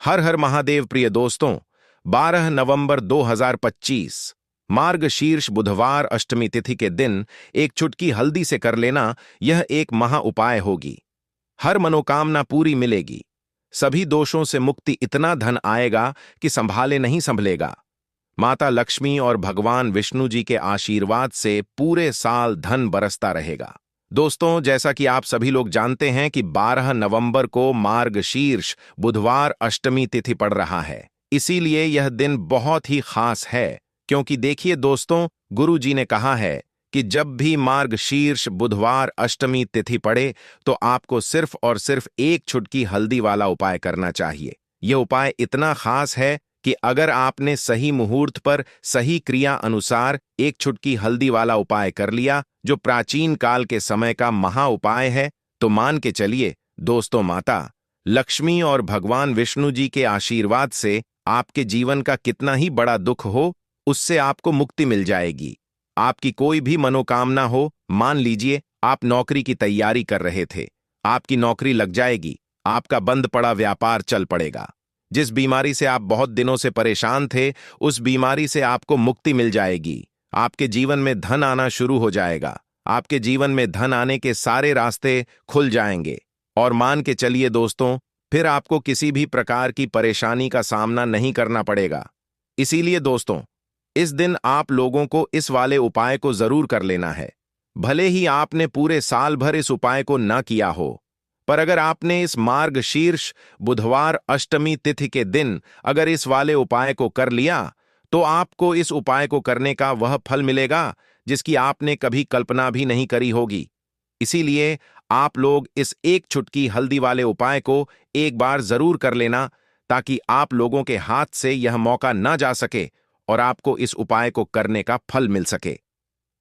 हर हर महादेव प्रिय दोस्तों, 12 नवंबर 2025 मार्गशीर्ष बुधवार अष्टमी तिथि के दिन एक चुटकी हल्दी से कर लेना यह एक महा उपाय होगी। हर मनोकामना पूरी मिलेगी। सभी दोषों से मुक्ति, इतना धन आएगा कि संभाले नहीं संभलेगा। माता लक्ष्मी और भगवान विष्णु जी के आशीर्वाद से पूरे साल धन बरसता रहेगा। दोस्तों, जैसा कि आप सभी लोग जानते हैं कि 12 नवंबर को मार्गशीर्ष बुधवार अष्टमी तिथि पड़ रहा है। इसीलिए यह दिन बहुत ही खास है, क्योंकि देखिए दोस्तों, गुरु जी ने कहा है कि जब भी मार्गशीर्ष बुधवार अष्टमी तिथि पड़े तो आपको सिर्फ और सिर्फ एक चुटकी हल्दी वाला उपाय करना चाहिए। यह उपाय इतना खास है कि अगर आपने सही मुहूर्त पर सही क्रिया अनुसार एक चुटकी हल्दी वाला उपाय कर लिया, जो प्राचीन काल के समय का महा उपाय है, तो मान के चलिए दोस्तों, माता लक्ष्मी और भगवान विष्णु जी के आशीर्वाद से आपके जीवन का कितना ही बड़ा दुख हो, उससे आपको मुक्ति मिल जाएगी। आपकी कोई भी मनोकामना हो, मान लीजिए आप नौकरी की तैयारी कर रहे थे, आपकी नौकरी लग जाएगी, आपका बंद पड़ा व्यापार चल पड़ेगा। जिस बीमारी से आप बहुत दिनों से परेशान थे, उस बीमारी से आपको मुक्ति मिल जाएगी। आपके जीवन में धन आना शुरू हो जाएगा। आपके जीवन में धन आने के सारे रास्ते खुल जाएंगे। और मान के चलिए दोस्तों, फिर आपको किसी भी प्रकार की परेशानी का सामना नहीं करना पड़ेगा। इसीलिए दोस्तों, इस दिन आप लोगों को इस वाले उपाय को जरूर कर लेना है। भले ही आपने पूरे साल भर इस उपाय को न किया हो, पर अगर आपने इस मार्गशीर्ष बुधवार अष्टमी तिथि के दिन अगर इस वाले उपाय को कर लिया, तो आपको इस उपाय को करने का वह फल मिलेगा जिसकी आपने कभी कल्पना भी नहीं करी होगी। इसीलिए आप लोग इस एक चुटकी हल्दी वाले उपाय को एक बार जरूर कर लेना, ताकि आप लोगों के हाथ से यह मौका न जा सके और आपको इस उपाय को करने का फल मिल सके।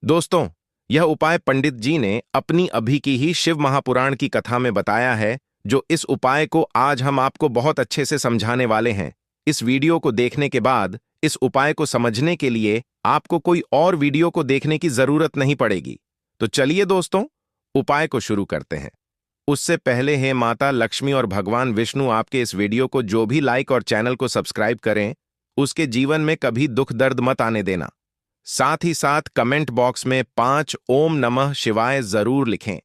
दोस्तों, यह उपाय पंडित जी ने अपनी अभी की ही शिव महापुराण की कथा में बताया है, जो इस उपाय को आज हम आपको बहुत अच्छे से समझाने वाले हैं। इस वीडियो को देखने के बाद इस उपाय को समझने के लिए आपको कोई और वीडियो को देखने की जरूरत नहीं पड़ेगी। तो चलिए दोस्तों, उपाय को शुरू करते हैं। उससे पहले है माता लक्ष्मी और भगवान विष्णु आपके इस वीडियो को जो भी लाइक और चैनल को सब्सक्राइब करें, उसके जीवन में कभी दुख दर्द मत आने देना। साथ ही साथ कमेंट बॉक्स में 5 ओम नमः शिवाय जरूर लिखें,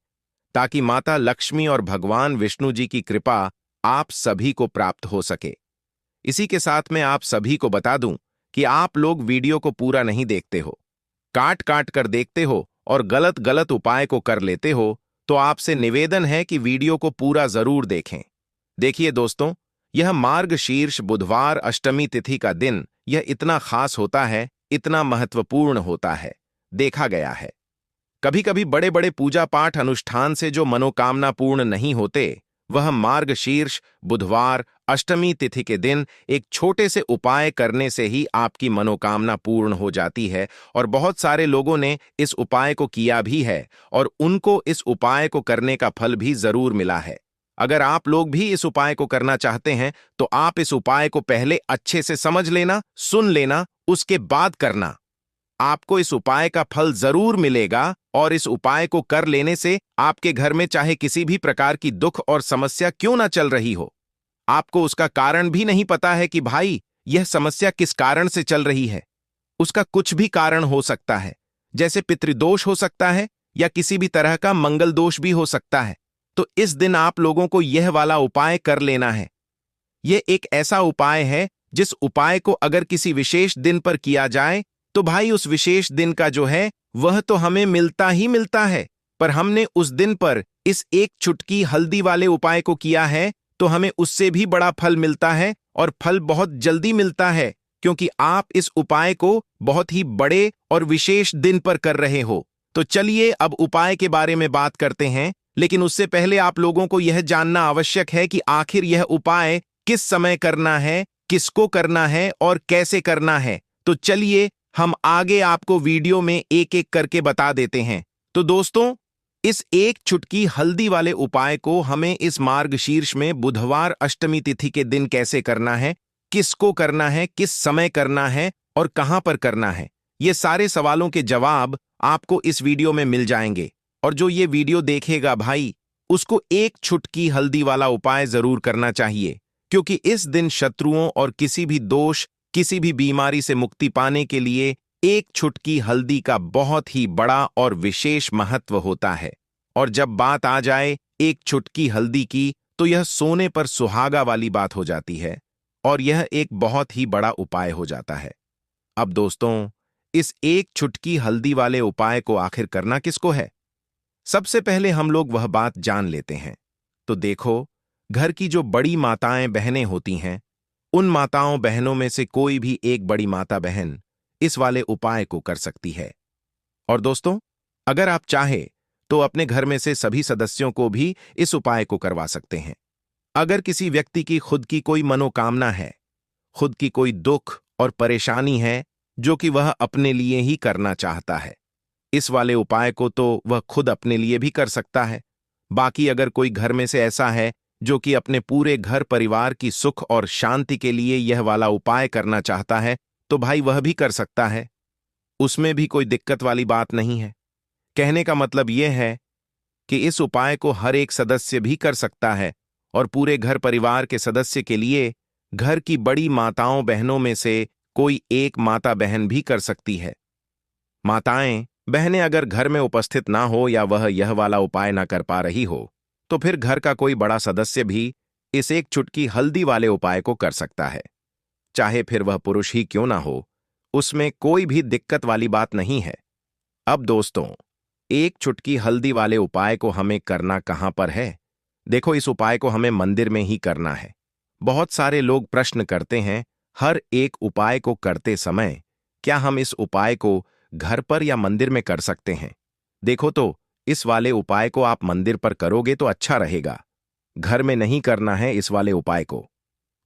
ताकि माता लक्ष्मी और भगवान विष्णु जी की कृपा आप सभी को प्राप्त हो सके। इसी के साथ मैं आप सभी को बता दूं कि आप लोग वीडियो को पूरा नहीं देखते हो, काट काट कर देखते हो और गलत गलत उपाय को कर लेते हो, तो आपसे निवेदन है कि वीडियो को पूरा जरूर देखें। देखिए दोस्तों, यह मार्गशीर्ष बुधवार अष्टमी तिथि का दिन यह इतना खास होता है, इतना महत्वपूर्ण होता है। देखा गया है कभी कभी बड़े बड़े पूजा पाठ अनुष्ठान से जो मनोकामना पूर्ण नहीं होते, वह मार्गशीर्ष बुधवार अष्टमी तिथि के दिन एक छोटे से उपाय करने से ही आपकी मनोकामना पूर्ण हो जाती है। और बहुत सारे लोगों ने इस उपाय को किया भी है और उनको इस उपाय को करने का फल भी जरूर मिला है। अगर आप लोग भी इस उपाय को करना चाहते हैं, तो आप इस उपाय को पहले अच्छे से समझ लेना, सुन लेना, उसके बाद करना। आपको इस उपाय का फल जरूर मिलेगा और इस उपाय को कर लेने से आपके घर में चाहे किसी भी प्रकार की दुख और समस्या क्यों ना चल रही हो, आपको उसका कारण भी नहीं पता है कि भाई यह समस्या किस कारण से चल रही है। उसका कुछ भी कारण हो सकता है, जैसे पितृदोष हो सकता है या किसी भी तरह का मंगल दोष भी हो सकता है। तो इस दिन आप लोगों को यह वाला उपाय कर लेना है। यह एक ऐसा उपाय है जिस उपाय को अगर किसी विशेष दिन पर किया जाए, तो भाई उस विशेष दिन का जो है वह तो हमें मिलता ही मिलता है। पर हमने उस दिन पर इस एक चुटकी हल्दी वाले उपाय को किया है, तो हमें उससे भी बड़ा फल मिलता है और फल बहुत जल्दी मिलता है, क्योंकि आप इस उपाय को बहुत ही बड़े और विशेष दिन पर कर रहे हो। तो चलिए अब उपाय के बारे में बात करते हैं, लेकिन उससे पहले आप लोगों को यह जानना आवश्यक है कि आखिर यह उपाय किस समय करना है, किसको करना है और कैसे करना है। तो चलिए हम आगे आपको वीडियो में एक एक करके बता देते हैं। तो दोस्तों, इस एक चुटकी हल्दी वाले उपाय को हमें इस मार्गशीर्ष में बुधवार अष्टमी तिथि के दिन कैसे करना है, किसको करना है, किस समय करना है और कहां पर करना है, ये सारे सवालों के जवाब आपको इस वीडियो में मिल जाएंगे। और जो ये वीडियो देखेगा भाई, उसको एक चुटकी हल्दी वाला उपाय जरूर करना चाहिए, क्योंकि इस दिन शत्रुओं और किसी भी दोष, किसी भी बीमारी से मुक्ति पाने के लिए एक चुटकी हल्दी का बहुत ही बड़ा और विशेष महत्व होता है। और जब बात आ जाए एक चुटकी हल्दी की, तो यह सोने पर सुहागा वाली बात हो जाती है और यह एक बहुत ही बड़ा उपाय हो जाता है। अब दोस्तों, इस एक चुटकी हल्दी वाले उपाय को आखिर करना किसको है? सबसे पहले हम लोग वह बात जान लेते हैं। तो देखो, घर की जो बड़ी माताएं बहनें होती हैं, उन माताओं बहनों में से कोई भी एक बड़ी माता बहन इस वाले उपाय को कर सकती है। और दोस्तों, अगर आप चाहे तो अपने घर में से सभी सदस्यों को भी इस उपाय को करवा सकते हैं। अगर किसी व्यक्ति की खुद की कोई मनोकामना है, खुद की कोई दुख और परेशानी है जो कि वह अपने लिए ही करना चाहता है, इस वाले उपाय को तो वह खुद अपने लिए भी कर सकता है। बाकी अगर कोई घर में से ऐसा है जो कि अपने पूरे घर परिवार की सुख और शांति के लिए यह वाला उपाय करना चाहता है, तो भाई वह भी कर सकता है। उसमें भी कोई दिक्कत वाली बात नहीं है। कहने का मतलब यह है कि इस उपाय को हर एक सदस्य भी कर सकता है और पूरे घर परिवार के सदस्य के लिए घर की बड़ी माताओं बहनों में से कोई एक माता बहन भी कर सकती है। माताएं बहनें अगर घर में उपस्थित ना हो या वह यह वाला उपाय ना कर पा रही हो, तो फिर घर का कोई बड़ा सदस्य भी इस एक चुटकी हल्दी वाले उपाय को कर सकता है। चाहे फिर वह पुरुष ही क्यों ना हो, उसमें कोई भी दिक्कत वाली बात नहीं है। अब दोस्तों, एक चुटकी हल्दी वाले उपाय को हमें करना कहां पर है? देखो, इस उपाय को हमें मंदिर में ही करना है। बहुत सारे लोग प्रश्न करते हैं हर एक उपाय को करते समय, क्या हम इस उपाय को घर पर या मंदिर में कर सकते हैं? देखो, तो इस वाले उपाय को आप मंदिर पर करोगे तो अच्छा रहेगा। घर में नहीं करना है इस वाले उपाय को।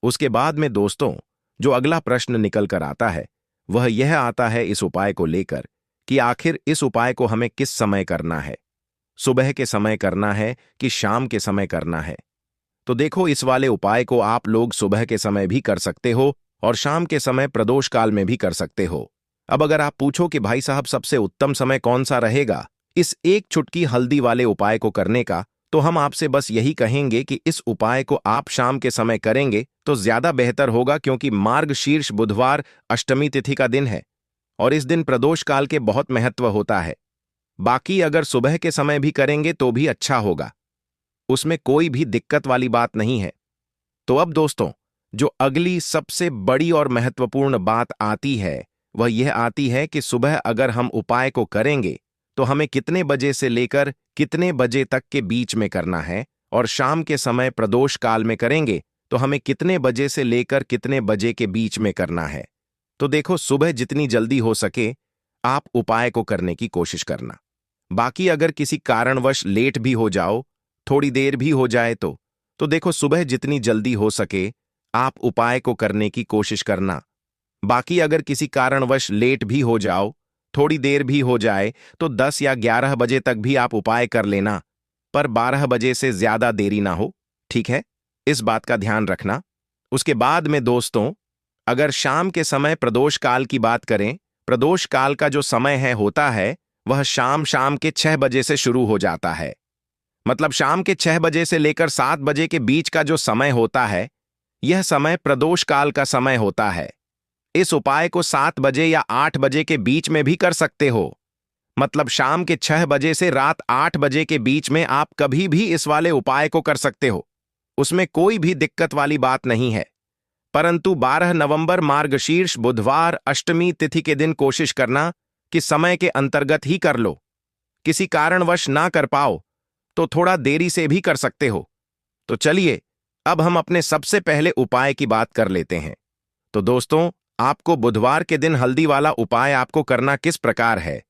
उसके बाद में दोस्तों, जो अगला प्रश्न निकल कर आता है वह यह आता है इस उपाय को लेकर कि आखिर इस उपाय को हमें किस समय करना है? सुबह के समय करना है कि शाम के समय करना है? तो देखो, इस वाले उपाय को आप लोग सुबह के समय भी कर सकते हो और शाम के समय प्रदोष काल में भी कर सकते हो। अब अगर आप पूछो कि भाई साहब सबसे उत्तम समय कौन सा रहेगा इस एक चुटकी हल्दी वाले उपाय को करने का, तो हम आपसे बस यही कहेंगे कि इस उपाय को आप शाम के समय करेंगे तो ज्यादा बेहतर होगा, क्योंकि मार्गशीर्ष बुधवार अष्टमी तिथि का दिन है और इस दिन प्रदोष काल के बहुत महत्व होता है। बाकी अगर सुबह के समय भी करेंगे तो भी अच्छा होगा, उसमें कोई भी दिक्कत वाली बात नहीं है। तो अब दोस्तों, जो अगली सबसे बड़ी और महत्वपूर्ण बात आती है वह यह आती है कि सुबह अगर हम उपाय को करेंगे तो हमें कितने बजे से लेकर कितने बजे तक के बीच में करना है, और शाम के समय प्रदोष काल में करेंगे तो हमें कितने बजे से लेकर कितने बजे के बीच में करना है। तो देखो, सुबह जितनी जल्दी हो सके आप उपाय को करने की कोशिश करना। बाकी अगर किसी कारणवश लेट भी हो जाओ, थोड़ी देर भी हो जाए तो देखो, सुबह जितनी जल्दी हो सके आप उपाय को करने की कोशिश करना। बाकी अगर किसी कारणवश लेट भी हो जाओ, थोड़ी देर भी हो जाए, तो 10 या 11 बजे तक भी आप उपाय कर लेना, पर 12 बजे से ज्यादा देरी ना हो, ठीक है? इस बात का ध्यान रखना। उसके बाद में दोस्तों, अगर शाम के समय प्रदोष काल की बात करें, प्रदोष काल का जो समय होता है वह शाम के 6 बजे से शुरू हो जाता है। मतलब शाम के 6 बजे से लेकर 7 बजे के बीच का जो समय होता है, यह समय प्रदोष काल का समय होता है। इस उपाय को 7 बजे या 8 बजे के बीच में भी कर सकते हो। मतलब शाम के 6 बजे से रात 8 बजे के बीच में आप कभी भी इस वाले उपाय को कर सकते हो, उसमें कोई भी दिक्कत वाली बात नहीं है। परंतु 12 नवंबर मार्गशीर्ष बुधवार अष्टमी तिथि के दिन कोशिश करना कि समय के अंतर्गत ही कर लो। किसी कारणवश ना कर पाओ तो थोड़ा देरी से भी कर सकते हो। तो चलिए, अब हम अपने सबसे पहले उपाय की बात कर लेते हैं। तो दोस्तों, आपको बुधवार के दिन हल्दी वाला उपाय आपको करना किस प्रकार है?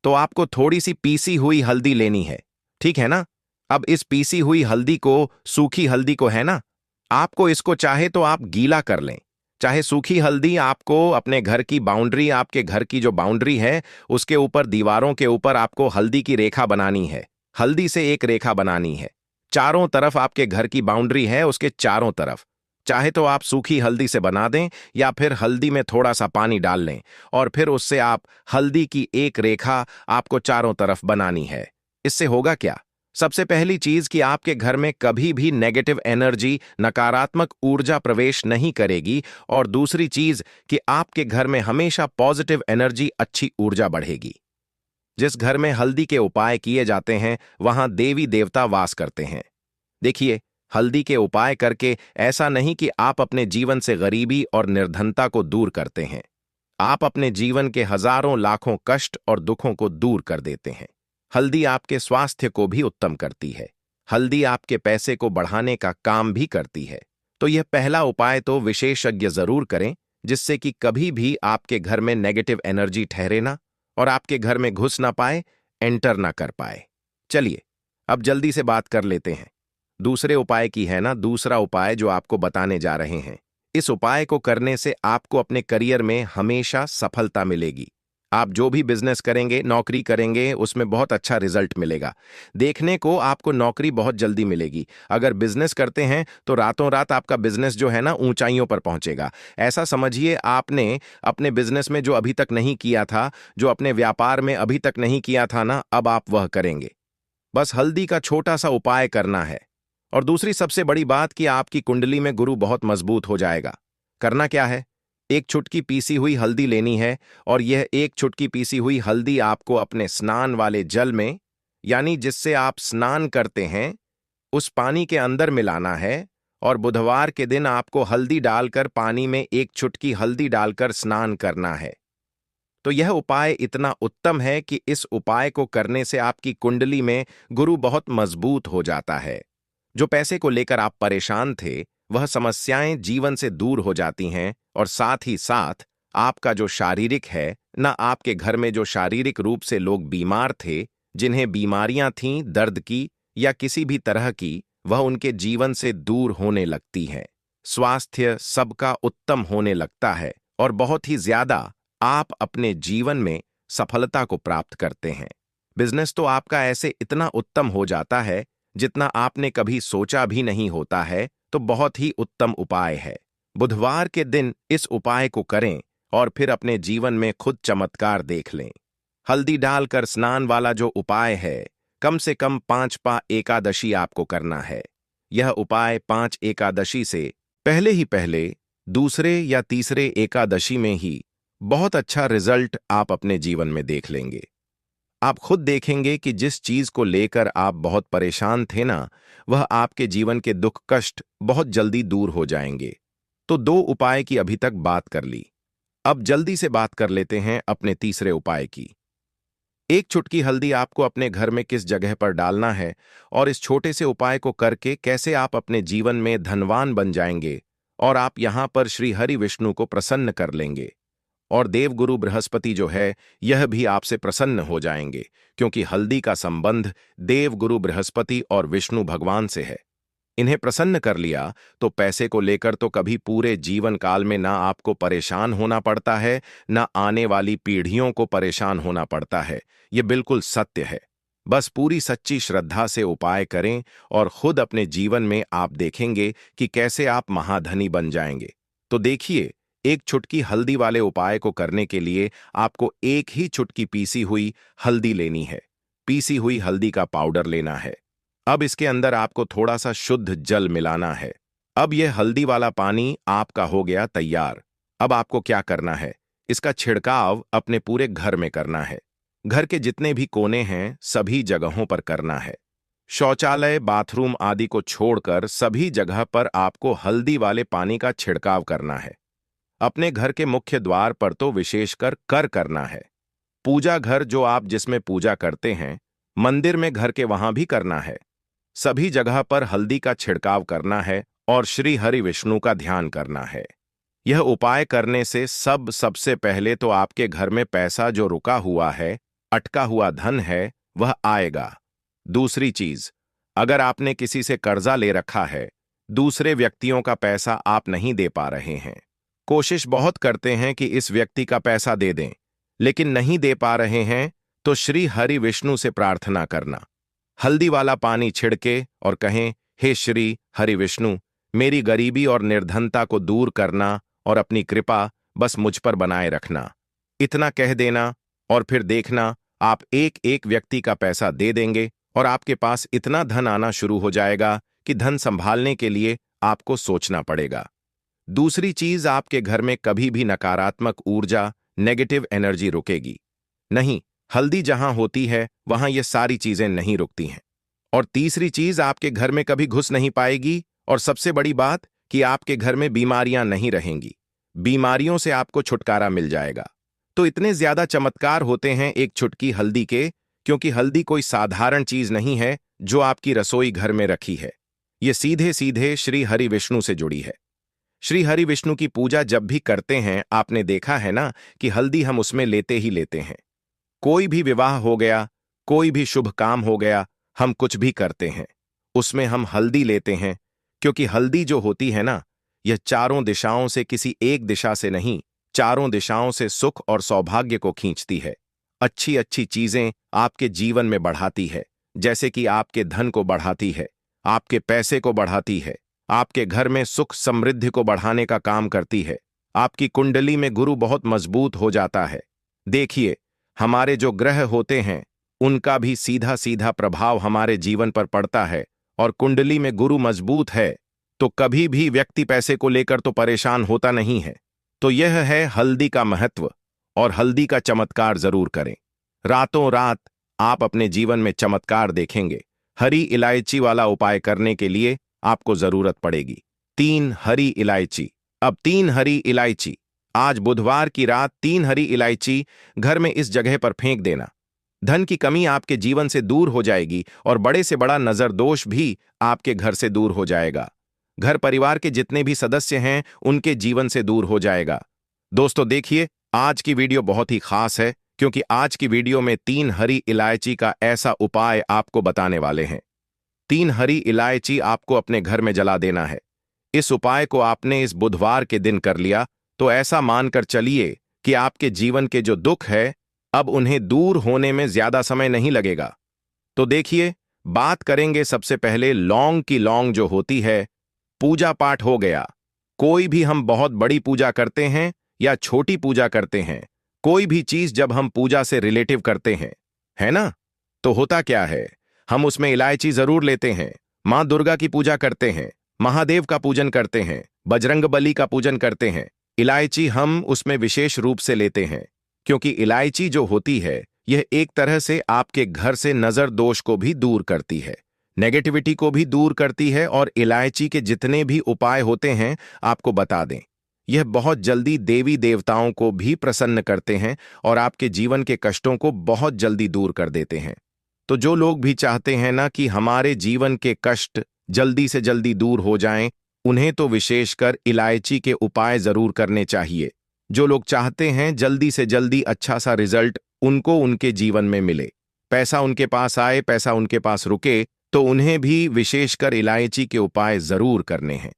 तो आपको थोड़ी सी पीसी हुई हल्दी लेनी है, ठीक है ना? अब इस पीसी हुई हल्दी को, सूखी हल्दी को, है ना, आपको इसको चाहे तो आप गीला कर लें, चाहे सूखी हल्दी आपको अपने घर की बाउंड्री, आपके घर की जो बाउंड्री है उसके ऊपर, दीवारों के ऊपर आपको हल्दी की रेखा बनानी है। हल्दी से एक रेखा बनानी है चारों तरफ, आपके घर की बाउंड्री है उसके चारों तरफ। चाहे तो आप सूखी हल्दी से बना दें या फिर हल्दी में थोड़ा सा पानी डाल लें और फिर उससे आप हल्दी की एक रेखा आपको चारों तरफ बनानी है। इससे होगा क्या? सबसे पहली चीज कि आपके घर में कभी भी नेगेटिव एनर्जी, नकारात्मक ऊर्जा प्रवेश नहीं करेगी, और दूसरी चीज कि आपके घर में हमेशा पॉजिटिव एनर्जी, अच्छी ऊर्जा बढ़ेगी। जिस घर में हल्दी के उपाय किए जाते हैं वहां देवी देवता वास करते हैं। देखिए, हल्दी के उपाय करके ऐसा नहीं कि आप अपने जीवन से गरीबी और निर्धनता को दूर करते हैं, आप अपने जीवन के हजारों लाखों कष्ट और दुखों को दूर कर देते हैं। हल्दी आपके स्वास्थ्य को भी उत्तम करती है। हल्दी आपके पैसे को बढ़ाने का काम भी करती है। तो यह पहला उपाय तो विशेषज्ञ जरूर करें, जिससे कि कभी भी आपके घर में नेगेटिव एनर्जी ठहरे ना, और आपके घर में घुस ना पाए, एंटर ना कर पाए। चलिए, अब जल्दी से बात कर लेते हैं दूसरे उपाय की, है ना। दूसरा उपाय जो आपको बताने जा रहे हैं, इस उपाय को करने से आपको अपने करियर में हमेशा सफलता मिलेगी। आप जो भी बिजनेस करेंगे, नौकरी करेंगे, उसमें बहुत अच्छा रिजल्ट मिलेगा। देखने को आपको नौकरी बहुत जल्दी मिलेगी। अगर बिजनेस करते हैं तो रातों रात आपका बिजनेस जो है ना ऊंचाइयों पर पहुंचेगा। ऐसा समझिए, आपने अपने बिजनेस में जो अभी तक नहीं किया था, जो अपने व्यापार में अभी तक नहीं किया था ना, अब आप वह करेंगे। बस हल्दी का छोटा सा उपाय करना है। और दूसरी सबसे बड़ी बात कि आपकी कुंडली में गुरु बहुत मजबूत हो जाएगा। करना क्या है, एक चुटकी पीसी हुई हल्दी लेनी है, और यह एक चुटकी पीसी हुई हल्दी आपको अपने स्नान वाले जल में, यानी जिससे आप स्नान करते हैं, उस पानी के अंदर मिलाना है। और बुधवार के दिन आपको हल्दी डालकर, पानी में एक चुटकी हल्दी डालकर स्नान करना है। तो यह उपाय इतना उत्तम है कि इस उपाय को करने से आपकी कुंडली में गुरु बहुत मजबूत हो जाता है। जो पैसे को लेकर आप परेशान थे, वह समस्याएं जीवन से दूर हो जाती हैं, और साथ ही साथ आपका जो शारीरिक है ना, आपके घर में जो शारीरिक रूप से लोग बीमार थे, जिन्हें बीमारियां थीं दर्द की या किसी भी तरह की, वह उनके जीवन से दूर होने लगती हैं। स्वास्थ्य सबका उत्तम होने लगता है, और बहुत ही ज्यादा आप अपने जीवन में सफलता को प्राप्त करते हैं। बिजनेस तो आपका ऐसे इतना उत्तम हो जाता है जितना आपने कभी सोचा भी नहीं होता है। तो बहुत ही उत्तम उपाय है। बुधवार के दिन इस उपाय को करें और फिर अपने जीवन में खुद चमत्कार देख लें। हल्दी डालकर स्नान वाला जो उपाय है, कम से कम 5 पा एकादशी आपको करना है। यह उपाय 5 एकादशी से पहले ही पहले, दूसरे या तीसरे एकादशी में ही बहुत अच्छा रिजल्ट आप अपने जीवन में देख लेंगे। आप खुद देखेंगे कि जिस चीज को लेकर आप बहुत परेशान थे ना, वह आपके जीवन के दुख कष्ट बहुत जल्दी दूर हो जाएंगे। तो 2 उपाय की अभी तक बात कर ली। अब जल्दी से बात कर लेते हैं अपने तीसरे उपाय की। एक चुटकी हल्दी आपको अपने घर में किस जगह पर डालना है, और इस छोटे से उपाय को करके कैसे आप अपने जीवन में धनवान बन जाएंगे, और आप यहां पर श्री हरि विष्णु को प्रसन्न कर लेंगे। और देवगुरु बृहस्पति जो है, यह भी आपसे प्रसन्न हो जाएंगे, क्योंकि हल्दी का संबंध देवगुरु बृहस्पति और विष्णु भगवान से है। इन्हें प्रसन्न कर लिया तो पैसे को लेकर तो कभी पूरे जीवन काल में ना आपको परेशान होना पड़ता है, ना आने वाली पीढ़ियों को परेशान होना पड़ता है। ये बिल्कुल सत्य है। बस पूरी सच्ची श्रद्धा से उपाय करें, और खुद अपने जीवन में आप देखेंगे कि कैसे आप महाधनी बन जाएंगे। तो देखिए, एक चुटकी हल्दी वाले उपाय को करने के लिए आपको एक ही चुटकी पीसी हुई हल्दी लेनी है। पीसी हुई हल्दी का पाउडर लेना है। अब इसके अंदर आपको थोड़ा सा शुद्ध जल मिलाना है। अब यह हल्दी वाला पानी आपका हो गया तैयार। अब आपको क्या करना है, इसका छिड़काव अपने पूरे घर में करना है। घर के जितने भी कोने हैं, सभी जगहों पर करना है। शौचालय, बाथरूम आदि को छोड़कर सभी जगह पर आपको हल्दी वाले पानी का छिड़काव करना है। अपने घर के मुख्य द्वार पर तो विशेषकर करना है। पूजा घर जो आप जिसमें पूजा करते हैं, मंदिर में घर के वहां भी करना है। सभी जगह पर हल्दी का छिड़काव करना है, और श्री हरि विष्णु का ध्यान करना है। यह उपाय करने से सबसे पहले तो आपके घर में पैसा जो रुका हुआ है, अटका हुआ धन है, वह आएगा। दूसरी चीज, अगर आपने किसी से कर्जा ले रखा है, दूसरे व्यक्तियों का पैसा आप नहीं दे पा रहे हैं, कोशिश बहुत करते हैं कि इस व्यक्ति का पैसा दे दें, लेकिन नहीं दे पा रहे हैं, तो श्री हरि विष्णु से प्रार्थना करना। हल्दी वाला पानी छिड़के और कहें, हे श्री हरि विष्णु, मेरी गरीबी और निर्धनता को दूर करना और अपनी कृपा बस मुझ पर बनाए रखना। इतना कह देना, और फिर देखना आप एक एक व्यक्ति का पैसा दे देंगे, और आपके पास इतना धन आना शुरू हो जाएगा कि धन संभालने के लिए आपको सोचना पड़ेगा। दूसरी चीज, आपके घर में कभी भी नकारात्मक ऊर्जा, नेगेटिव एनर्जी रुकेगी नहीं। हल्दी जहां होती है वहां ये सारी चीजें नहीं रुकती हैं। और तीसरी चीज, आपके घर में कभी घुस नहीं पाएगी। और सबसे बड़ी बात कि आपके घर में बीमारियां नहीं रहेंगी। बीमारियों से आपको छुटकारा मिल जाएगा। तो इतने ज्यादा चमत्कार होते हैं एक चुटकी हल्दी के, क्योंकि हल्दी कोई साधारण चीज नहीं है जो आपकी रसोई घर में रखी है। ये सीधे सीधे श्री हरि विष्णु से जुड़ी है। श्री हरि विष्णु की पूजा जब भी करते हैं, आपने देखा है ना कि हल्दी हम उसमें लेते ही लेते हैं। कोई भी विवाह हो गया, कोई भी शुभ काम हो गया, हम कुछ भी करते हैं उसमें हम हल्दी लेते हैं, क्योंकि हल्दी जो होती है ना, यह चारों दिशाओं से, किसी एक दिशा से नहीं, चारों दिशाओं से सुख और सौभाग्य को खींचती है। अच्छी अच्छी चीजें आपके जीवन में बढ़ाती है, जैसे कि आपके धन को बढ़ाती है, आपके पैसे को बढ़ाती है, आपके घर में सुख समृद्धि को बढ़ाने का काम करती है। आपकी कुंडली में गुरु बहुत मजबूत हो जाता है। देखिए, हमारे जो ग्रह होते हैं उनका भी सीधा सीधा प्रभाव हमारे जीवन पर पड़ता है। और कुंडली में गुरु मजबूत है तो कभी भी व्यक्ति पैसे को लेकर तो परेशान होता नहीं है। तो यह है हल्दी का महत्व। और हल्दी का चमत्कार जरूर करें। रातों रात आप अपने जीवन में चमत्कार देखेंगे। हरी इलायची वाला उपाय करने के लिए आपको जरूरत पड़ेगी 3 हरी इलायची। अब 3 हरी इलायची, आज बुधवार की रात 3 हरी इलायची घर में इस जगह पर फेंक देना। धन की कमी आपके जीवन से दूर हो जाएगी और बड़े से बड़ा नजर दोष भी आपके घर से दूर हो जाएगा। घर परिवार के जितने भी सदस्य हैं उनके जीवन से दूर हो जाएगा। दोस्तों देखिए, आज की वीडियो बहुत ही खास है, क्योंकि आज की वीडियो में 3 हरी इलायची का ऐसा उपाय आपको बताने वाले हैं। 3 हरी इलायची आपको अपने घर में जला देना है। इस उपाय को आपने इस बुधवार के दिन कर लिया तो ऐसा मानकर चलिए कि आपके जीवन के जो दुख है अब उन्हें दूर होने में ज्यादा समय नहीं लगेगा। तो देखिए, बात करेंगे सबसे पहले लौंग की। लौंग जो होती है, पूजा पाठ हो गया, कोई भी हम बहुत बड़ी पूजा करते हैं या छोटी पूजा करते हैं, कोई भी चीज जब हम पूजा से रिलेटिव करते हैं, है ना, तो होता क्या है, हम उसमें इलायची जरूर लेते हैं। मां दुर्गा की पूजा करते हैं, महादेव का पूजन करते हैं, बजरंगबली का पूजन करते हैं, इलायची हम उसमें विशेष रूप से लेते हैं, क्योंकि इलायची जो होती है यह एक तरह से आपके घर से नजर दोष को भी दूर करती है, नेगेटिविटी को भी दूर करती है। और इलायची के जितने भी उपाय होते हैं आपको बता दें, यह बहुत जल्दी देवी देवताओं को भी प्रसन्न करते हैं और आपके जीवन के कष्टों को बहुत जल्दी दूर कर देते हैं। तो जो लोग भी चाहते हैं ना कि हमारे जीवन के कष्ट जल्दी से जल्दी दूर हो जाएं, उन्हें तो विशेषकर इलायची के उपाय जरूर करने चाहिए। जो लोग चाहते हैं जल्दी से जल्दी अच्छा सा रिजल्ट उनको उनके जीवन में मिले, पैसा उनके पास आए, पैसा उनके पास रुके, तो उन्हें भी विशेषकर इलायची के उपाय जरूर करने हैं।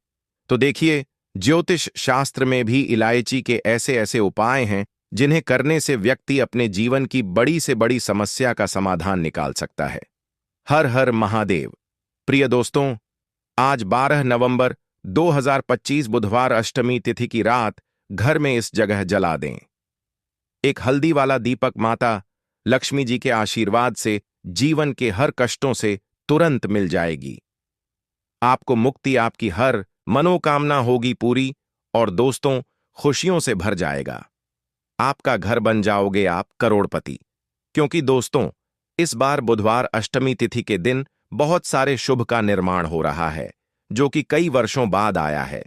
तो देखिए, ज्योतिष शास्त्र में भी इलायची के ऐसे ऐसे उपाय हैं जिन्हें करने से व्यक्ति अपने जीवन की बड़ी से बड़ी समस्या का समाधान निकाल सकता है। हर हर महादेव। प्रिय दोस्तों, आज 12 नवंबर 2025 बुधवार अष्टमी तिथि की रात घर में इस जगह जला दें। एक हल्दी वाला दीपक माता लक्ष्मी जी के आशीर्वाद से जीवन के हर कष्टों से तुरंत मिल जाएगी। आपको मुक्ति, आपकी हर मनोकामना होगी पूरी और दोस्तों खुशियों से भर जाएगा। आपका घर बन जाओगे आप करोड़पति। क्योंकि दोस्तों, इस बार बुधवार अष्टमी तिथि के दिन बहुत सारे शुभ का निर्माण हो रहा है, जो कि कई वर्षों बाद आया है।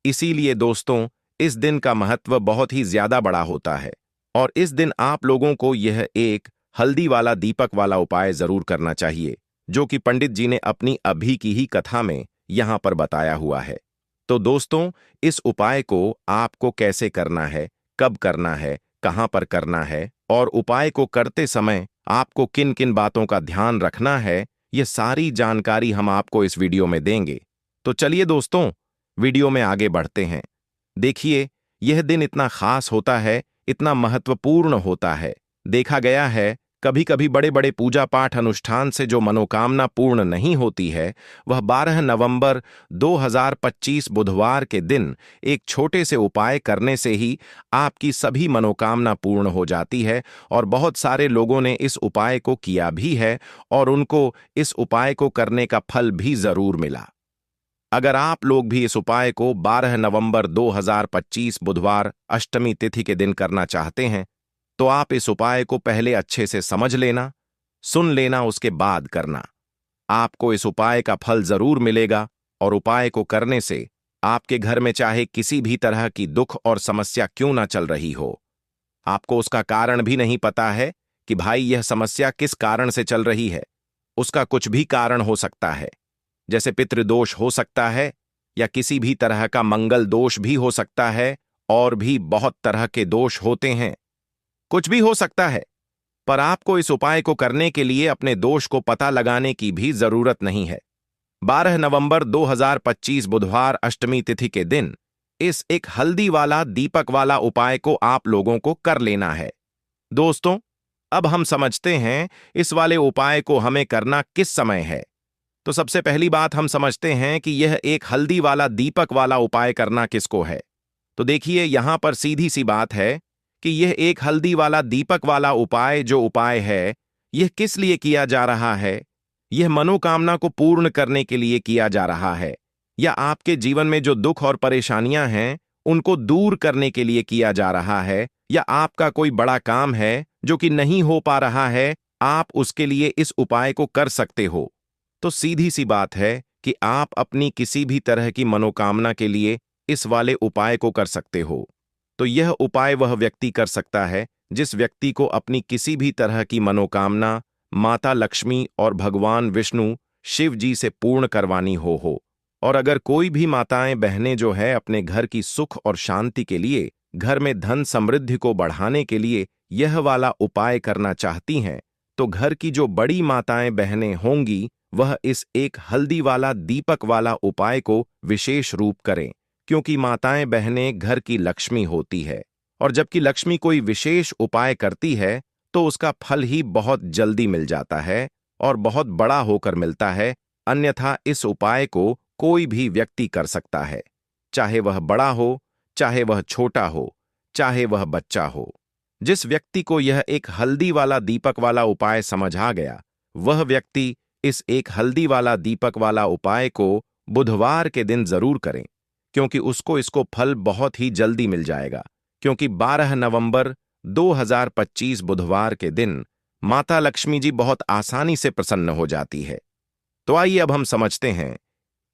इसीलिए दोस्तों, इस दिन का महत्व बहुत ही ज्यादा बड़ा होता है और इस दिन आप लोगों को यह एक हल्दी वाला दीपक वाला उपाय जरूर करना चाहिए, जो कि पंडित जी ने अपनी अभी की ही कथा में यहां पर बताया हुआ है। तो दोस्तों, इस उपाय को आपको कैसे करना है, कब करना है, कहां पर करना है और उपाय को करते समय आपको किन किन बातों का ध्यान रखना है, ये सारी जानकारी हम आपको इस वीडियो में देंगे। तो चलिए दोस्तों, वीडियो में आगे बढ़ते हैं। देखिए, यह दिन इतना खास होता है, इतना महत्वपूर्ण होता है। देखा गया है कभी कभी बड़े बड़े पूजा पाठ अनुष्ठान से जो मनोकामना पूर्ण नहीं होती है, वह 12 नवंबर 2025 बुधवार के दिन एक छोटे से उपाय करने से ही आपकी सभी मनोकामना पूर्ण हो जाती है। और बहुत सारे लोगों ने इस उपाय को किया भी है और उनको इस उपाय को करने का फल भी जरूर मिला। अगर आप लोग भी इस उपाय को 12 नवंबर 2025 बुधवार अष्टमी तिथि के दिन करना चाहते हैं, तो आप इस उपाय को पहले अच्छे से समझ लेना, सुन लेना, उसके बाद करना। आपको इस उपाय का फल जरूर मिलेगा और उपाय को करने से आपके घर में चाहे किसी भी तरह की दुख और समस्या क्यों ना चल रही हो, आपको उसका कारण भी नहीं पता है कि भाई यह समस्या किस कारण से चल रही है। उसका कुछ भी कारण हो सकता है, जैसे पितृदोष हो सकता है या किसी भी तरह का मंगल दोष भी हो सकता है, और भी बहुत तरह के दोष होते हैं, कुछ भी हो सकता है। पर आपको इस उपाय को करने के लिए अपने दोष को पता लगाने की भी जरूरत नहीं है। 12 नवंबर 2025 बुधवार अष्टमी तिथि के दिन इस एक हल्दी वाला दीपक वाला उपाय को आप लोगों को कर लेना है। दोस्तों, अब हम समझते हैं इस वाले उपाय को हमें करना किस समय है। तो सबसे पहली बात हम समझते हैं कि यह एक हल्दी वाला दीपक वाला उपाय करना किसको है। तो देखिए, यहां पर सीधी सी बात है कि यह एक हल्दी वाला दीपक वाला उपाय जो उपाय है, यह किस लिए किया जा रहा है। यह मनोकामना को पूर्ण करने के लिए किया जा रहा है, या आपके जीवन में जो दुख और परेशानियां हैं उनको दूर करने के लिए किया जा रहा है, या आपका कोई बड़ा काम है जो कि नहीं हो पा रहा है, आप उसके लिए इस उपाय को कर सकते हो। तो सीधी सी बात है कि आप अपनी किसी भी तरह की मनोकामना के लिए इस वाले उपाय को कर सकते हो। तो यह उपाय वह व्यक्ति कर सकता है जिस व्यक्ति को अपनी किसी भी तरह की मनोकामना माता लक्ष्मी और भगवान विष्णु शिव जी से पूर्ण करवानी हो। और अगर कोई भी माताएं बहनें जो है अपने घर की सुख और शांति के लिए, घर में धन समृद्धि को बढ़ाने के लिए यह वाला उपाय करना चाहती हैं, तो घर की जो बड़ी माताएं बहनें होंगी वह इस एक हल्दी वाला दीपक वाला उपाय को विशेष रूप करें, क्योंकि माताएं बहनें घर की लक्ष्मी होती है। और जबकि लक्ष्मी कोई विशेष उपाय करती है तो उसका फल ही बहुत जल्दी मिल जाता है और बहुत बड़ा होकर मिलता है। अन्यथा इस उपाय को कोई भी व्यक्ति कर सकता है, चाहे वह बड़ा हो, चाहे वह छोटा हो, चाहे वह बच्चा हो। जिस व्यक्ति को यह एक हल्दी वाला दीपक वाला उपाय समझ आ गया, वह व्यक्ति इस एक हल्दी वाला दीपक वाला उपाय को बुधवार के दिन जरूर करें, क्योंकि उसको इसको फल बहुत ही जल्दी मिल जाएगा। क्योंकि 12 नवंबर 2025 बुधवार के दिन माता लक्ष्मी जी बहुत आसानी से प्रसन्न हो जाती है। तो आइए अब हम समझते हैं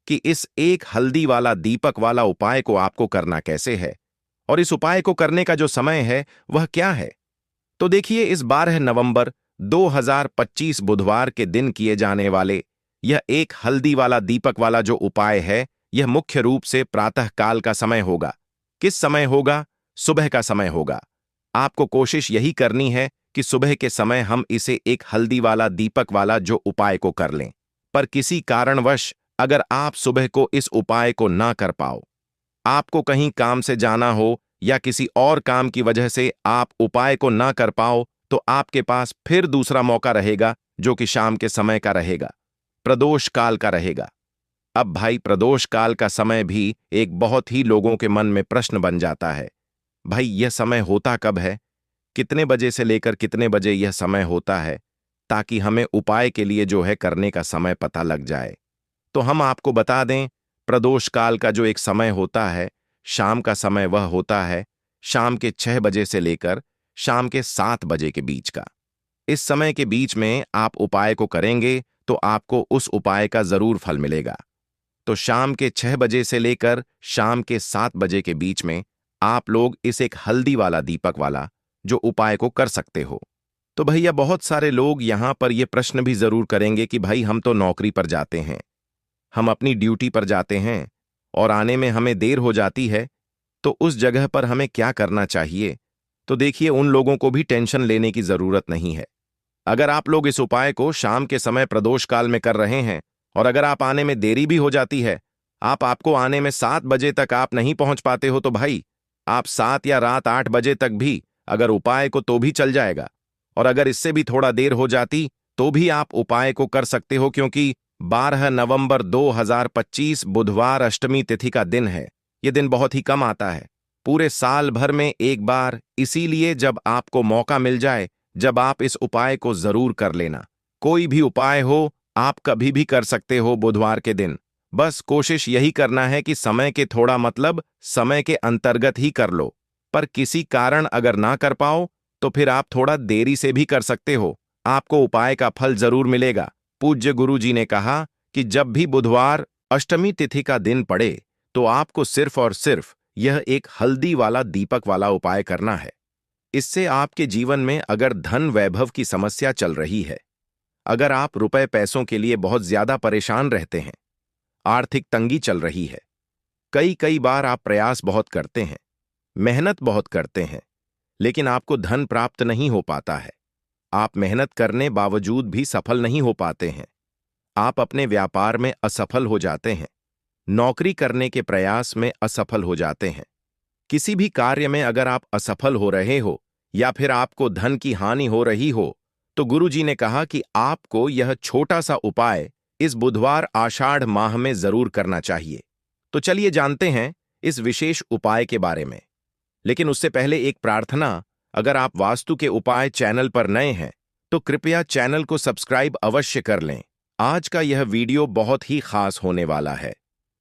कि इस एक हल्दी वाला दीपक वाला उपाय को आपको करना कैसे है, और इस उपाय को करने का जो समय है वह क्या है। तो देखिए, इस 12 नवंबर 2025 बुधवार के दिन किए जाने वाले यह एक हल्दी वाला दीपक वाला जो उपाय है, यह मुख्य रूप से प्रातः काल का समय होगा। किस समय होगा? सुबह का समय होगा। आपको कोशिश यही करनी है कि सुबह के समय हम इसे एक हल्दी वाला दीपक वाला जो उपाय को कर लें। पर किसी कारणवश अगर आप सुबह को इस उपाय को ना कर पाओ, आपको कहीं काम से जाना हो या किसी और काम की वजह से आप उपाय को ना कर पाओ, तो आपके पास फिर दूसरा मौका रहेगा जो कि शाम के समय का रहेगा, प्रदोष काल का रहेगा। अब भाई, प्रदोष काल का समय भी एक बहुत ही लोगों के मन में प्रश्न बन जाता है, भाई यह समय होता कब है, कितने बजे से लेकर कितने बजे यह समय होता है, ताकि हमें उपाय के लिए जो है करने का समय पता लग जाए। तो हम आपको बता दें, प्रदोष काल का जो एक समय होता है, शाम का समय वह होता है शाम के 6 बजे से लेकर शाम के 7 बजे के बीच का। इस समय के बीच में आप उपाय को करेंगे तो आपको उस उपाय का जरूर फल मिलेगा। तो शाम के 6 बजे से लेकर शाम के 7 बजे के बीच में आप लोग इस एक हल्दी वाला दीपक वाला जो उपाय को कर सकते हो। तो भैया, बहुत सारे लोग यहां पर यह प्रश्न भी जरूर करेंगे कि भाई हम तो नौकरी पर जाते हैं, हम अपनी ड्यूटी पर जाते हैं और आने में हमें देर हो जाती है, तो उस जगह पर हमें क्या करना चाहिए। तो देखिए, उन लोगों को भी टेंशन लेने की जरूरत नहीं है। अगर आप लोग इस उपाय को शाम के समय प्रदोष काल में कर रहे हैं और अगर आप आने में देरी भी हो जाती है, आपको आने में 7 बजे तक आप नहीं पहुंच पाते हो, तो भाई आप 7 या रात 8 बजे तक भी अगर उपाय को तो भी चल जाएगा। और अगर इससे भी थोड़ा देर हो जाती तो भी आप उपाय को कर सकते हो, क्योंकि 12 नवंबर 2025 बुधवार अष्टमी तिथि का दिन है। यह दिन बहुत ही कम आता है, पूरे साल भर में एक बार। इसीलिए जब आपको मौका मिल जाए, जब आप इस उपाय को जरूर कर लेना। कोई भी उपाय हो, आप कभी भी कर सकते हो बुधवार के दिन। बस कोशिश यही करना है कि समय के थोड़ा मतलब समय के अंतर्गत ही कर लो। पर किसी कारण अगर ना कर पाओ तो फिर आप थोड़ा देरी से भी कर सकते हो, आपको उपाय का फल जरूर मिलेगा। पूज्य गुरु जी ने कहा कि जब भी बुधवार अष्टमी तिथि का दिन पड़े तो आपको सिर्फ और सिर्फ यह एक हल्दी वाला दीपक वाला उपाय करना है। इससे आपके जीवन में अगर धन वैभव की समस्या चल रही है, अगर आप रुपए पैसों के लिए बहुत ज्यादा परेशान रहते हैं, आर्थिक तंगी चल रही है, कई कई बार आप प्रयास बहुत करते हैं, मेहनत बहुत करते हैं, लेकिन आपको धन प्राप्त नहीं हो पाता है, आप मेहनत करने बावजूद भी सफल नहीं हो पाते हैं, आप अपने व्यापार में असफल हो जाते हैं, नौकरी करने के प्रयास में असफल हो जाते हैं, किसी भी कार्य में अगर आप असफल हो रहे हो या फिर आपको धन की हानि हो रही हो, तो गुरुजी ने कहा कि आपको यह छोटा सा उपाय इस बुधवार आषाढ़ माह में जरूर करना चाहिए। तो चलिए जानते हैं इस विशेष उपाय के बारे में। लेकिन उससे पहले एक प्रार्थना, अगर आप वास्तु के उपाय चैनल पर नए हैं तो कृपया चैनल को सब्सक्राइब अवश्य कर लें। आज का यह वीडियो बहुत ही खास होने वाला है,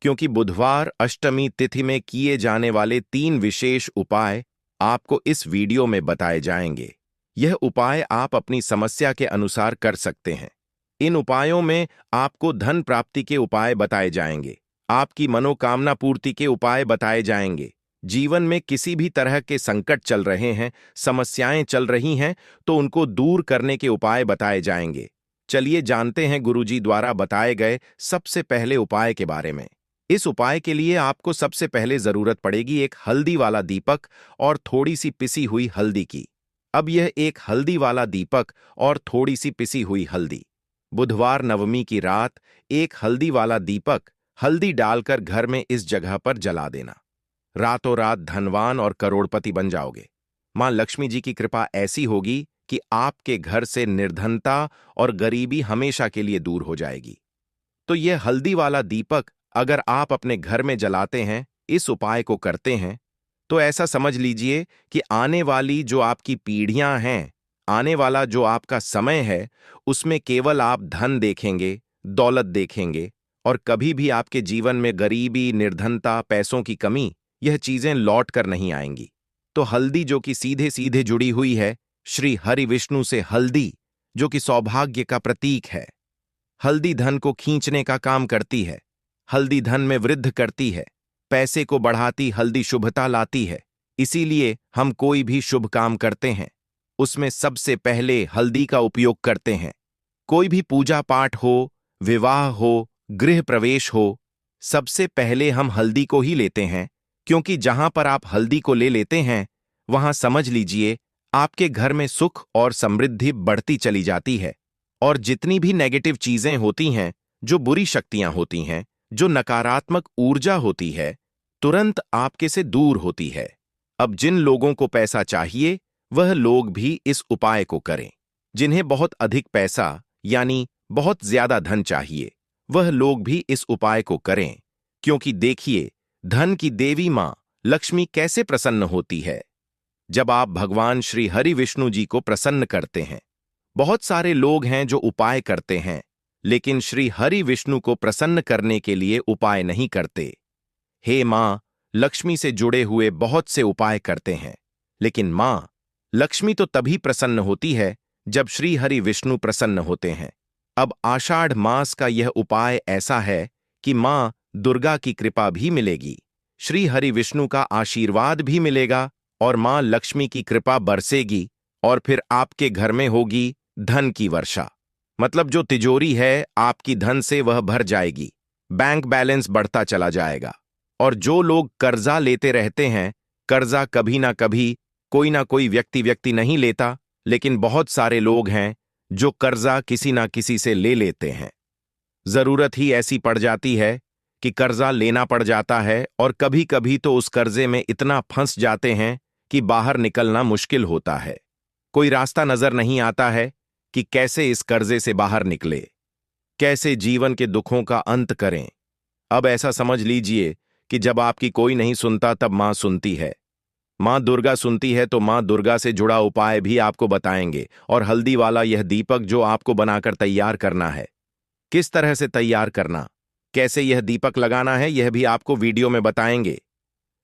क्योंकि बुधवार अष्टमी तिथि में किए जाने वाले 3 विशेष उपाय आपको इस वीडियो में बताए जाएंगे। यह उपाय आप अपनी समस्या के अनुसार कर सकते हैं। इन उपायों में आपको धन प्राप्ति के उपाय बताए जाएंगे, आपकी मनोकामना पूर्ति के उपाय बताए जाएंगे। जीवन में किसी भी तरह के संकट चल रहे हैं, समस्याएं चल रही हैं, तो उनको दूर करने के उपाय बताए जाएंगे। चलिए जानते हैं गुरुजी द्वारा बताए गए सबसे पहले उपाय के बारे में। इस उपाय के लिए आपको सबसे पहले जरूरत पड़ेगी एक हल्दी वाला दीपक और थोड़ी सी पिसी हुई हल्दी की। अब यह एक हल्दी वाला दीपक और थोड़ी सी पिसी हुई हल्दी, बुधवार नवमी की रात एक हल्दी वाला दीपक हल्दी डालकर घर में इस जगह पर जला देना। रातों रात धनवान और करोड़पति बन जाओगे। मां लक्ष्मी जी की कृपा ऐसी होगी कि आपके घर से निर्धनता और गरीबी हमेशा के लिए दूर हो जाएगी। तो यह हल्दी वाला दीपक अगर आप अपने घर में जलाते हैं, इस उपाय को करते हैं, तो ऐसा समझ लीजिए कि आने वाली जो आपकी पीढ़ियां हैं, आने वाला जो आपका समय है, उसमें केवल आप धन देखेंगे, दौलत देखेंगे, और कभी भी आपके जीवन में गरीबी, निर्धनता, पैसों की कमी, यह चीजें लौट कर नहीं आएंगी। तो हल्दी जो कि सीधे सीधे जुड़ी हुई है श्री हरि विष्णु से, हल्दी जो कि सौभाग्य का प्रतीक है, हल्दी धन को खींचने का काम करती है, हल्दी धन में वृद्धि करती है, पैसे को बढ़ाती, हल्दी शुभता लाती है। इसीलिए हम कोई भी शुभ काम करते हैं, उसमें सबसे पहले हल्दी का उपयोग करते हैं। कोई भी पूजा पाठ हो, विवाह हो, गृह प्रवेश हो, सबसे पहले हम हल्दी को ही लेते हैं, क्योंकि जहां पर आप हल्दी को ले लेते हैं, वहां समझ लीजिए आपके घर में सुख और समृद्धि बढ़ती चली जाती है, और जितनी भी नेगेटिव चीजें होती हैं, जो बुरी शक्तियां होती हैं, जो नकारात्मक ऊर्जा होती है, तुरंत आपके से दूर होती है। अब जिन लोगों को पैसा चाहिए, वह लोग भी इस उपाय को करें। जिन्हें बहुत अधिक पैसा यानी बहुत ज्यादा धन चाहिए, वह लोग भी इस उपाय को करें, क्योंकि देखिए धन की देवी मां लक्ष्मी कैसे प्रसन्न होती है जब आप भगवान श्री हरि विष्णु जी को प्रसन्न करते हैं। बहुत सारे लोग हैं जो उपाय करते हैं, लेकिन श्री हरि विष्णु को प्रसन्न करने के लिए उपाय नहीं करते। हे मां लक्ष्मी से जुड़े हुए बहुत से उपाय करते हैं, लेकिन मां लक्ष्मी तो तभी प्रसन्न होती है जब श्री हरि विष्णु प्रसन्न होते हैं। अब आषाढ़ मास का यह उपाय ऐसा है कि मां दुर्गा की कृपा भी मिलेगी, श्री हरि विष्णु का आशीर्वाद भी मिलेगा, और मां लक्ष्मी की कृपा बरसेगी, और फिर आपके घर में होगी धन की वर्षा। मतलब जो तिजोरी है आपकी धन से वह भर जाएगी, बैंक बैलेंस बढ़ता चला जाएगा। और जो लोग कर्जा लेते रहते हैं, कर्जा कभी ना कभी कोई ना कोई व्यक्ति नहीं लेता, लेकिन बहुत सारे लोग हैं जो कर्जा किसी ना किसी से ले लेते हैं। जरूरत ही ऐसी पड़ जाती है कि कर्जा लेना पड़ जाता है, और कभी कभी तो उस कर्जे में इतना फंस जाते हैं कि बाहर निकलना मुश्किल होता है। कोई रास्ता नजर नहीं आता है कि कैसे इस कर्जे से बाहर निकले, कैसे जीवन के दुखों का अंत करें। अब ऐसा समझ लीजिए कि जब आपकी कोई नहीं सुनता तब मां सुनती है। मां दुर्गा सुनती है तो मां दुर्गा से जुड़ा उपाय भी आपको बताएंगे, और हल्दी वाला यह दीपक जो आपको बनाकर तैयार करना है, किस तरह से तैयार करना, कैसे यह दीपक लगाना है, यह भी आपको वीडियो में बताएंगे।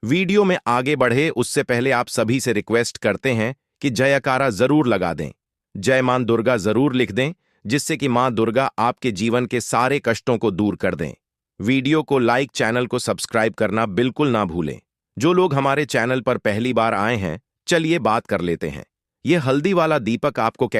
वीडियो में आगे बढ़े उससे पहले आप सभी से रिक्वेस्ट करते हैं कि जयकारा जरूर लगा दें, जय मां दुर्गा जरूर लिख दें, जिससे कि मां दुर्गा आपके जीवन के सारे कष्टों को दूर कर दें। वीडियो को लाइक, चैनल को सब्सक्राइब करना बिल्कुल ना भूलें। जो लोग हमारे चैनल पर पहली बार आए हैं, चलिए बात कर लेते हैं। यह हल्दी वाला दीपक आपको कैसे